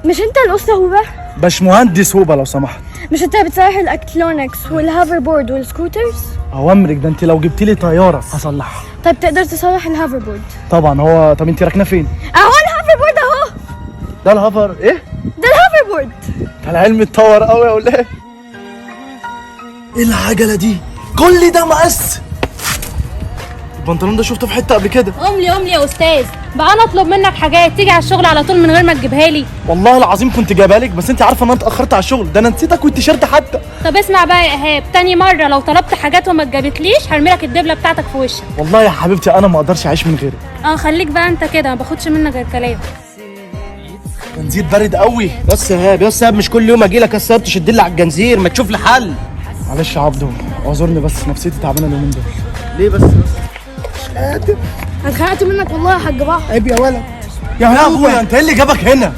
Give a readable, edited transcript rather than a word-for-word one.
مش انت القصة هو؟ باشمهندس هوبا لو سمحت. مش انت بتصلح الاكترونكس والهافر بورد والسكوترز؟ اوامرك، ده انت لو جبت لي طياره هصلحها. طيب تقدر تصلح الهافر بورد؟ طبعا. هو طب انت راكنه فين؟ اهو الهافر بورد اهو. ده الهافر ايه؟ ده الهافر بورد. ده العلم اتطور قوي ولا ايه؟ ايه العجله دي؟ كل ده مقاس؟ البنطلون ده شفته في حته قبل كده. قوم لي يا استاذ، بقى انا اطلب منك حاجات تيجي على الشغل على طول من غير ما تجيبها لي. والله العظيم كنت جايبها لك، بس انت عارفه ان انا اتاخرت على الشغل، ده انا نسيتك والتيشيرت حتى. طب اسمع بقى يا ايهاب، تاني مره لو طلبت حاجات وما اتجابتليش هرمي لك الدبله بتاعتك في وشك. والله يا حبيبتي انا ما اقدرش اعيش من غيرك. خليك بقى انت كده، ما باخدش منك غير كلام. جنزير بارد قوي. بس يا ايهاب مش كل يوم اجي لك يا اسطى تشد لي على الجنزير، ما تشوف لي حل. معلش يا عبدو، اعذرني بس نفسيتي تعبانه اليومين دول. ليه بس؟ اتخانقت منك والله يا حاج بحر. عيب يا ولد. يا ابويا انت ايه اللي جابك هنا؟